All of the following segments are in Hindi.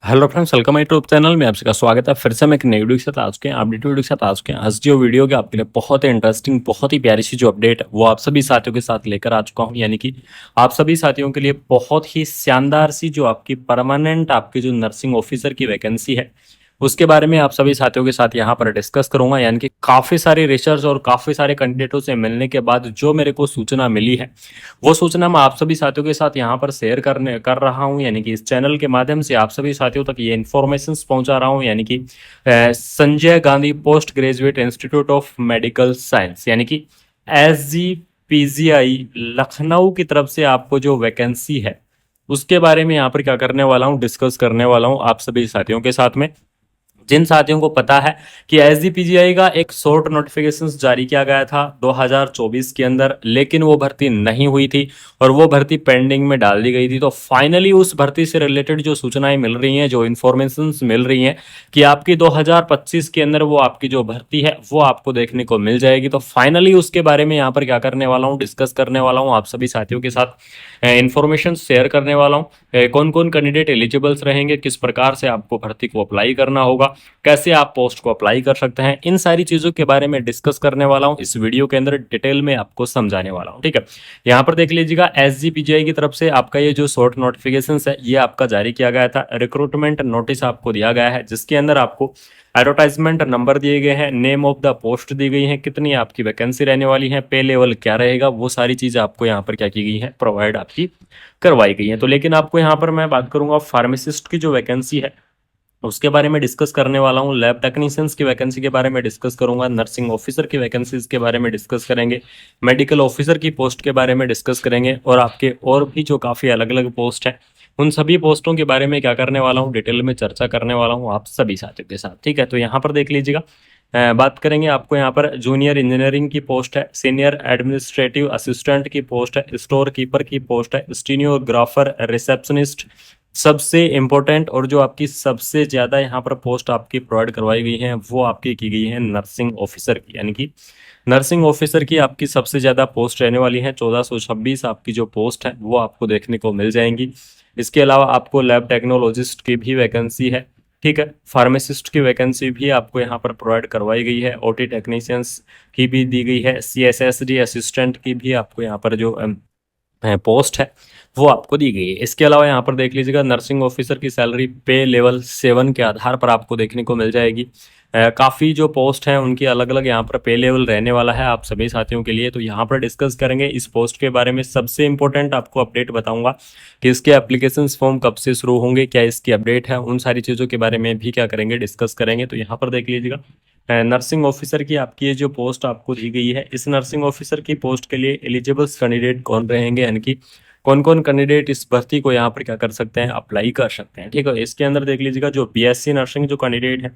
Hello friends, welcome my YouTube channel में आप सबका स्वागत है। फिर से मैं एक नई वीडियो के साथ आ चुके हैं, अपडेट वीडियो के साथ आ चुके हैं। आज जो वीडियो के आपके लिए बहुत ही इंटरेस्टिंग, बहुत ही प्यारी सी जो अपडेट है वो आप सभी साथियों के साथ लेकर आ चुका हूं। यानी कि आप सभी साथियों के लिए बहुत ही शानदार सी जो आपकी परमानेंट आपकी जो नर्सिंग ऑफिसर की वैकेंसी है उसके बारे में आप सभी साथियों के साथ यहाँ पर डिस्कस करूंगा। यानी कि काफी सारे रिसर्च और काफी सारे कैंडिडेटों से मिलने के बाद जो मेरे को सूचना मिली है वो सूचना मैं आप सभी साथियों के साथ यहाँ पर शेयर कर रहा हूँ। यानी कि इस चैनल के माध्यम से आप सभी साथियों तक ये इन्फॉर्मेशन पहुंचा रहा हूँ। यानी कि Sanjay Gandhi post graduate institute of medical science यानी कि SGPGI लखनऊ की तरफ से आपको जो वैकेंसी है उसके बारे में यहाँ पर क्या करने वाला हूँ, डिस्कस करने वाला हूँ आप सभी साथियों के साथ में। जिन साथियों को पता है कि SGPGI का एक शॉर्ट नोटिफिकेशन जारी किया गया था 2024 के अंदर, लेकिन वो भर्ती नहीं हुई थी और वो भर्ती पेंडिंग में डाल दी गई थी। तो फाइनली उस भर्ती से रिलेटेड जो सूचनाएं मिल रही हैं, जो इन्फॉर्मेशन मिल रही हैं कि आपकी 2025 के अंदर वो आपकी जो भर्ती है वो आपको देखने को मिल जाएगी। तो फाइनली उसके बारे में यहाँ पर क्या करने वाला हूँ, डिस्कस करने वाला हूँ आप सभी साथियों के साथ, इन्फॉर्मेशन शेयर करने वाला हूँ। कौन कौन कैंडिडेट एलिजिबल्स रहेंगे, किस प्रकार से आपको भर्ती को अप्लाई करना होगा, कैसे आप पोस्ट को अप्लाई कर सकते हैं, इन सारी चीजों के बारे में डिस्कस करने वाला हूं इस वीडियो के अंदर, डिटेल में आपको समझाने वाला हूं। ठीक है, यहाँ पर देख लीजिएगा SGPGI की तरफ से आपका ये जो शॉर्ट नोटिफिकेशन है ये आपका जारी किया गया था। रिक्रूटमेंट नोटिस आपको दिया गया है जिसके अंदर आपको एडवर्टाइजमेंट नंबर दिए गए हैं, नेम ऑफ द पोस्ट दी गई है, कितनी आपकी वैकेंसी रहने वाली है, पे लेवल क्या रहेगा, वो सारी चीजें आपको यहाँ पर क्या की गई है, प्रोवाइड आपकी करवाई गई है। तो लेकिन आपको यहाँ पर मैं बात करूंगा फार्मासिस्ट की जो वैकेंसी है उसके बारे में डिस्कस करने वाला हूँ। लैब टेक्नीशियंस की वैकेंसी के बारे में डिस्कस करूंगा, नर्सिंग ऑफिसर की वैकेंसीज के बारे में डिस्कस करेंगे, मेडिकल ऑफिसर की पोस्ट के बारे में डिस्कस करेंगे और आपके और भी जो काफ़ी अलग अलग पोस्ट हैं उन सभी पोस्टों के बारे में क्या करने वाला हूँ, डिटेल में चर्चा करने वाला हूँ आप सभी साथियों के साथ। ठीक है, तो यहाँ पर देख लीजिएगा, बात करेंगे आपको यहाँ पर जूनियर इंजीनियरिंग की पोस्ट है, सीनियर एडमिनिस्ट्रेटिव असिस्टेंट की पोस्ट है, स्टोर कीपर की पोस्ट है, स्टीनियोग्राफर, रिसेप्शनिस्ट, सबसे इंपॉर्टेंट और जो आपकी सबसे ज्यादा यहाँ पर पोस्ट आपकी प्रोवाइड करवाई गई है वो आपकी की गई है नर्सिंग ऑफिसर की। यानी कि नर्सिंग ऑफिसर की आपकी सबसे ज्यादा पोस्ट रहने वाली है, 1426 आपकी जो पोस्ट है वो आपको देखने को मिल जाएंगी। इसके अलावा आपको लैब टेक्नोलॉजिस्ट की भी वैकेंसी है। ठीक है, फार्मासिस्ट की वैकेंसी भी आपको यहाँ पर प्रोवाइड करवाई गई है, OT टेक्नीशियंस की भी दी गई है, CSSD असिस्टेंट की भी आपको यहाँ पर जो पोस्ट है वो आपको दी गई है। इसके अलावा यहाँ पर देख लीजिएगा, नर्सिंग ऑफिसर की सैलरी पे लेवल 7 के आधार पर आपको देखने को मिल जाएगी। काफ़ी जो पोस्ट हैं उनकी अलग अलग यहाँ पर पे लेवल रहने वाला है आप सभी साथियों के लिए। तो यहाँ पर डिस्कस करेंगे इस पोस्ट के बारे में। सबसे इंपॉर्टेंट आपको अपडेट बताऊंगा कि इसके एप्लीकेशन फॉर्म कब से शुरू होंगे, क्या इसकी अपडेट है, उन सारी चीज़ों के बारे में भी क्या करेंगे, डिस्कस करेंगे। तो यहाँ पर देख लीजिएगा, नर्सिंग ऑफिसर की आपकी ये जो पोस्ट आपको दी गई है, इस नर्सिंग ऑफिसर की पोस्ट के लिए एलिजिबल्स कैंडिडेट कौन रहेंगे, यानी कि कौन कौन कैंडिडेट इस भर्ती को यहाँ पर क्या कर सकते हैं, अप्लाई कर सकते हैं। ठीक है, इसके अंदर देख लीजिएगा, जो BSc नर्सिंग जो कैंडिडेट है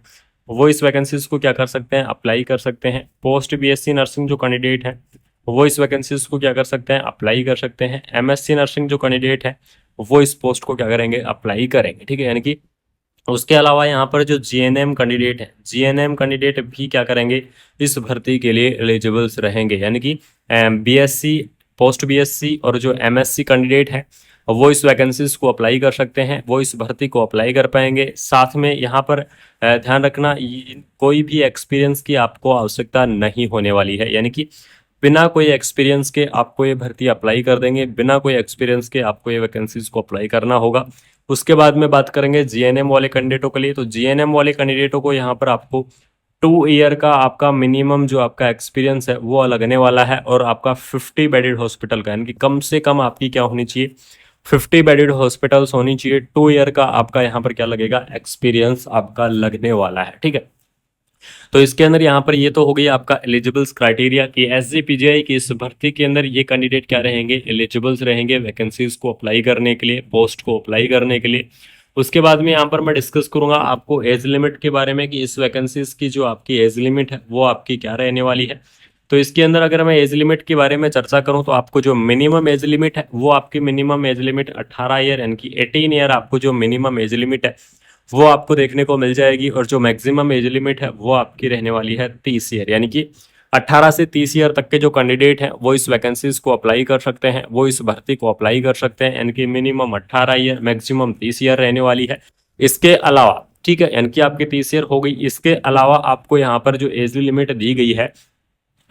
वो इस वैकेंसीज को क्या कर सकते हैं, अप्लाई कर सकते हैं। पोस्ट BSc नर्सिंग जो कैंडिडेट है वो इस वैकेंसीज को क्या कर सकते हैं, अप्लाई कर सकते हैं। MSc नर्सिंग जो कैंडिडेट है वो इस पोस्ट को क्या करेंगे, अप्लाई करेंगे। ठीक है, यानी कि उसके अलावा यहाँ पर जो GNM कैंडिडेट है, GNM कैंडिडेट भी क्या करेंगे, इस भर्ती के लिए एलिजिबल्स रहेंगे। यानी कि BSc, पोस्ट BSc और जो MSc कैंडिडेट है वो इस वैकेंसीज को अप्लाई कर सकते हैं, वो इस भर्ती को अप्लाई कर पाएंगे। साथ में यहाँ पर ध्यान रखना, कोई भी एक्सपीरियंस की आपको आवश्यकता नहीं होने वाली है। यानी कि बिना कोई एक्सपीरियंस के आपको ये भर्ती अप्लाई कर देंगे, बिना कोई एक्सपीरियंस के आपको ये वैकेंसीज को अप्लाई करना होगा। उसके बाद में बात करेंगे GNM वाले कैंडिडेटों के लिए। तो GNM वाले कैंडिडेटों को यहाँ पर आपको 2 ईयर का आपका मिनिमम जो आपका एक्सपीरियंस है वो लगने वाला है और आपका 50 बेडेड हॉस्पिटल का, यानी कि कम से कम आपकी क्या होनी चाहिए, 50 बेडेड हॉस्पिटल्स होनी चाहिए। 2 ईयर का आपका यहाँ पर क्या लगेगा, एक्सपीरियंस आपका लगने वाला है। ठीक है, तो इसके अंदर यहाँ पर ये तो हो गई आपका एलिजिबल्स क्राइटेरिया कि SGPGI की इस भर्ती के अंदर ये कैंडिडेट क्या रहेंगे, एलिजिबल्स रहेंगे वैकेंसीज को अप्लाई करने के लिए, पोस्ट को अप्लाई करने के लिए। उसके बाद में यहाँ पर मैं डिस्कस करूंगा आपको एज लिमिट के बारे में कि इस वैकेंसीज की जो आपकी एज लिमिट है वो आपकी क्या रहने वाली है। तो इसके अंदर अगर मैं एज लिमिट के बारे में चर्चा करूं तो आपको जो मिनिमम एज लिमिट है वो आपकी मिनिमम एज लिमिट 18 ईयर यानी कि 18 ईयर आपको जो मिनिमम एज लिमिट है वो आपको देखने को मिल जाएगी। और जो मैक्सिमम एज लिमिट है वो आपकी रहने वाली है 30 ईयर, यानी कि 18 से 30 ईयर तक के जो कैंडिडेट हैं वो इस वैकेंसीज को अप्लाई कर सकते हैं, वो इस भर्ती को अप्लाई कर सकते हैं। यानी कि मिनिमम 18 ईयर, मैक्सिमम 30 ईयर रहने वाली है। इसके अलावा ठीक है, यानी कि आपकी 30 ईयर हो गई। इसके अलावा आपको यहाँ पर जो एज लिमिट दी गई है,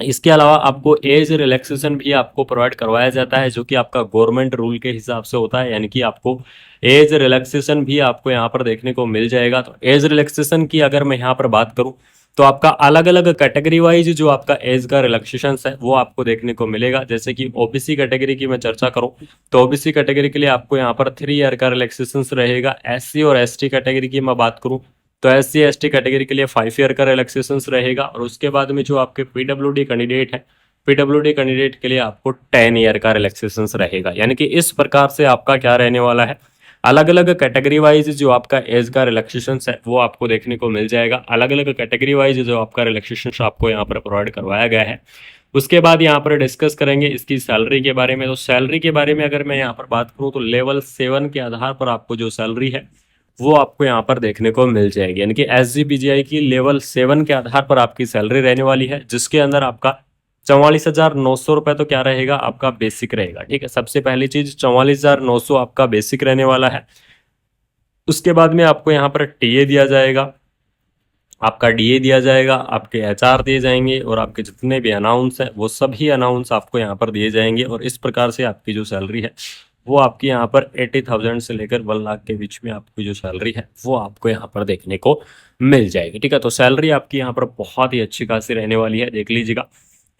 इसके अलावा आपको एज रिलैक्सेशन भी आपको प्रोवाइड करवाया जाता है, जो कि आपका गवर्नमेंट रूल के हिसाब से होता है। यानी कि आपको एज रिलैक्सेशन भी आपको यहाँ पर देखने को मिल जाएगा। तो एज रिलैक्सेशन की अगर मैं यहाँ पर बात करूँ तो आपका अलग अलग कैटेगरी वाइज जो आपका एज का रिलैक्सेशन है वो आपको देखने को मिलेगा। जैसे कि ओबीसी कैटेगरी की मैं चर्चा करूं तो ओबीसी कैटेगरी के लिए आपको यहाँ पर 3 ईयर का रिलैक्सेशन रहेगा। एससी और एसटी कैटेगरी की मैं बात करूं तो एससी एसटी कैटेगरी के लिए 5 ईयर का रिलैक्सेशन रहेगा। और उसके बाद में जो आपके पीडब्ल्यूडी कैंडिडेट है, पीडब्ल्यूडी कैंडिडेट के लिए आपको 10 ईयर का रिलैक्सेशन रहेगा। यानी कि इस प्रकार से आपका क्या रहने वाला है, अलग अलग कैटेगरी वाइज जो आपका एज का रिलैक्सेशन है वो आपको देखने को मिल जाएगा। अलग अलग कैटेगरी वाइज जो आपका रिलैक्सेशन आपको यहाँ पर प्रोवाइड करवाया गया है। उसके बाद यहाँ पर डिस्कस करेंगे इसकी सैलरी के बारे में। तो सैलरी के बारे में अगर मैं यहाँ पर बात करूँ तो लेवल 7 के आधार पर आपको जो सैलरी है वो आपको यहाँ पर देखने को मिल जाएगी। यानी कि एसजीपीजीआई की लेवल 7 के आधार पर आपकी सैलरी रहने वाली है, जिसके अंदर आपका 44,900 रुपए तो क्या रहेगा, आपका बेसिक रहेगा। ठीक है, सबसे पहली चीज 44,900 आपका बेसिक रहने वाला है। उसके बाद में आपको यहाँ पर टीए दिया जाएगा, आपका डीए दिया जाएगा, आपके एचआर दिए जाएंगे और आपके जितने भी अनाउंस है वो सभी अनाउंस आपको यहाँ पर दिए जाएंगे। और इस प्रकार से आपकी जो सैलरी है वो आपकी यहाँ पर 80,000 से लेकर 1 लाख के बीच में आपकी जो सैलरी है वो आपको यहाँ पर देखने को मिल जाएगी। ठीक है, तो सैलरी आपकी यहाँ पर बहुत ही अच्छी खासी रहने वाली है। देख लीजिएगा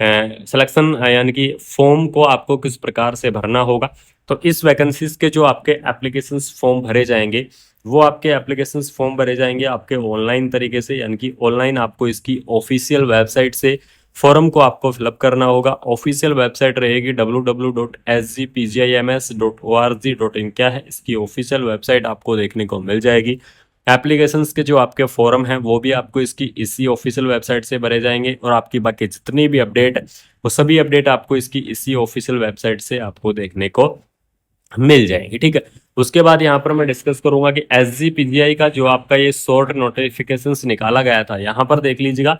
सिलेक्शन यानी कि फॉर्म को आपको किस प्रकार से भरना होगा। तो इस वैकेंसीज के जो आपके एप्लीकेशन फॉर्म भरे जाएंगे वो आपके एप्लीकेशन फॉर्म भरे जाएंगे आपके ऑनलाइन तरीके से। यानी कि ऑनलाइन आपको इसकी ऑफिशियल वेबसाइट से फॉर्म को आपको फिलअप करना होगा। ऑफिशियल वेबसाइट रहेगी www.sgpgims.org.in। क्या है इसकी ऑफिशियल वेबसाइट आपको देखने को मिल जाएगी। एप्लीकेशंस के जो आपके फॉर्म हैं वो भी आपको इसकी इसी ऑफिशियल वेबसाइट से भरे जाएंगे। और आपकी बाकी जितनी भी अपडेट है वो सभी अपडेट आपको इसकी इसी ऑफिशियल वेबसाइट से आपको देखने को मिल जाएगी। ठीक है, उसके बाद यहाँ पर मैं डिस्कस करूंगा कि एसजीपीजीआई का जो आपका ये शॉर्ट नोटिफिकेशंस निकाला गया था, यहाँ पर देख लीजिएगा।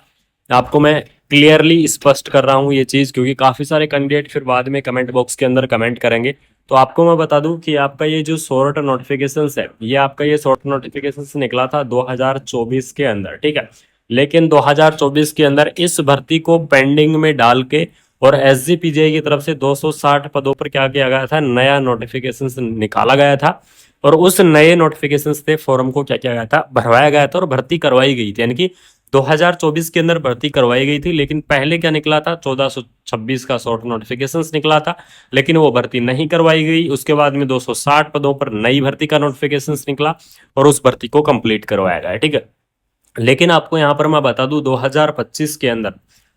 आपको मैं क्लियरली स्पष्ट कर रहा हूँ ये चीज, क्योंकि काफी सारे कैंडिडेट फिर बाद में कमेंट बॉक्स के अंदर कमेंट करेंगे। तो आपको मैं बता दूं कि आपका ये जो शॉर्ट नोटिफिकेशंस है, ये आपका ये शॉर्ट नोटिफिकेशंस निकला था 2024 के अंदर। ठीक है, लेकिन 2024 के अंदर इस भर्ती को पेंडिंग में डाल के और एसजीपीजीआई की तरफ से 260 पदों पर क्या किया गया था, नया नोटिफिकेशन निकाला गया था। और उस नए नोटिफिकेशन से फॉर्म को क्या किया गया था, भरवाया गया था और भर्ती करवाई गई थी। यानी कि 2024 के अंदर भर्ती करवाई गई थी, लेकिन पहले क्या निकला था, 1426 का शॉर्ट नोटिफिकेशन निकला था, लेकिन वो भर्ती नहीं करवाई गई। उसके बाद में 260 पदों पर नई भर्ती का नोटिफिकेशन निकला और उस भर्ती को कंप्लीट करवाया गया। ठीक है, लेकिन आपको यहाँ पर मैं बता दूं 2025 के अंदर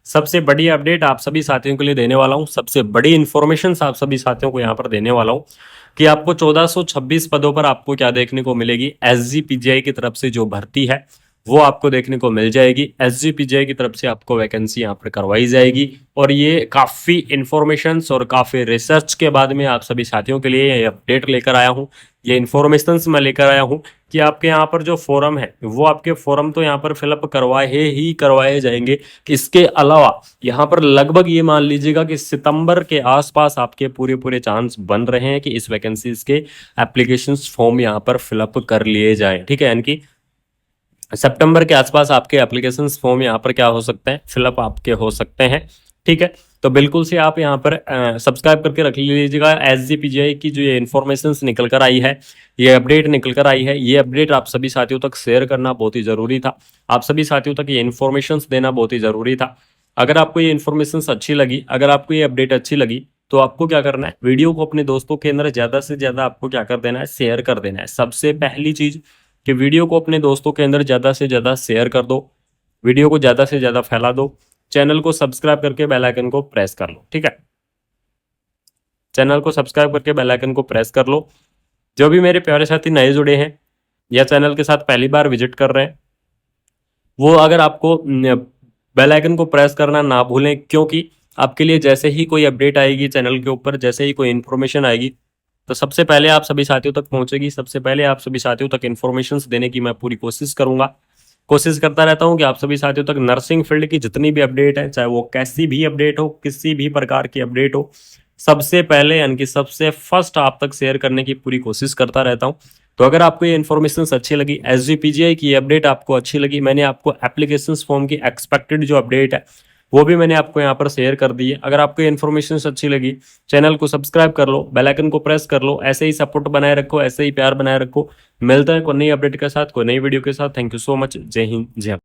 सबसे बड़ी अपडेट आप सभी साथियों के लिए देने वाला हूं, सबसे बड़ी इंफॉर्मेशन आप सभी साथियों को यहाँ पर देने वाला हूं कि आपको 1426 पदों पर आपको क्या देखने को मिलेगी, एसजीपीजीआई की तरफ से जो भर्ती है वो आपको देखने को मिल जाएगी। एसजीपीजीआई की तरफ से आपको वैकेंसी यहाँ पर करवाई जाएगी। और ये काफी इंफॉर्मेशन और काफी रिसर्च के बाद में आप सभी साथियों के लिए ये अपडेट लेकर आया हूँ, ये इन्फॉर्मेशन मैं लेकर आया हूँ कि आपके यहाँ पर जो फॉर्म है वो आपके फॉर्म तो यहाँ पर फिलअप करवाए जाएंगे। इसके अलावा यहाँ पर लगभग ये मान लीजिएगा कि सितंबर के आसपास आपके पूरे चांस बन रहे हैं कि इस वैकेंसीज के एप्लीकेशन फॉर्म यहाँ पर फिलअप कर लिए जाए। ठीक है, यानी कि सितंबर के आसपास आपके एप्लीकेशन फॉर्म यहाँ पर क्या हो सकते हैं, फिलअप आपके हो सकते हैं। ठीक है, तो बिल्कुल से आप यहाँ पर सब्सक्राइब करके रख लीजिएगा। एसजीपीजीआई की जो ये इन्फॉर्मेशन निकल कर आई है, ये अपडेट निकल कर आई है, ये अपडेट आप सभी साथियों तक शेयर करना बहुत ही जरूरी था। आप सभी साथियों तक ये इन्फॉर्मेशन देना बहुत ही जरूरी था। अगर आपको ये इन्फॉर्मेशन अच्छी लगी, अगर आपको ये अपडेट अच्छी लगी, तो आपको क्या करना है, वीडियो को अपने दोस्तों के अंदर ज्यादा से ज्यादा आपको क्या कर देना है, शेयर कर देना है। सबसे पहली चीज कि वीडियो को अपने दोस्तों के अंदर ज्यादा से ज्यादा शेयर कर दो, वीडियो को ज्यादा से ज्यादा फैला दो, चैनल को सब्सक्राइब करके बेल आइकन को प्रेस कर लो। ठीक है, चैनल को सब्सक्राइब करके बेल आइकन को प्रेस कर लो। जो भी मेरे प्यारे साथी नए जुड़े हैं या चैनल के साथ पहली बार विजिट कर रहे हैं, वो अगर आपको बेल आइकन को प्रेस करना ना भूलें, क्योंकि आपके लिए जैसे ही कोई अपडेट आएगी चैनल के ऊपर, जैसे ही कोई इन्फॉर्मेशन आएगी, तो सबसे पहले आप सभी साथियों तक पहुंचेगी। सबसे पहले आप सभी साथियों तक इन्फॉर्मेशन देने की मैं पूरी कोशिश करूंगा, कोशिश करता रहता हूं कि आप सभी साथियों तक नर्सिंग फील्ड की जितनी भी अपडेट है, चाहे वो कैसी भी अपडेट हो, किसी भी प्रकार की अपडेट हो, सबसे पहले यानी कि सबसे फर्स्ट आप तक शेयर करने की पूरी कोशिश करता रहता हूं। तो अगर आपको ये इन्फॉर्मेशन अच्छी लगी, SGPGI की अपडेट आपको अच्छी लगी, मैंने आपको एप्लीकेशन फॉर्म की एक्सपेक्टेड जो अपडेट है वो भी मैंने आपको यहाँ पर शेयर कर दी है। अगर आपको ये इन्फॉर्मेशन अच्छी लगी, चैनल को सब्सक्राइब कर लो, बेल आइकन को प्रेस कर लो, ऐसे ही सपोर्ट बनाए रखो, ऐसे ही प्यार बनाए रखो। मिलता है कोई नई अपडेट के साथ, कोई नई वीडियो के साथ। Thank you so much. जय हिंद, जय भारत।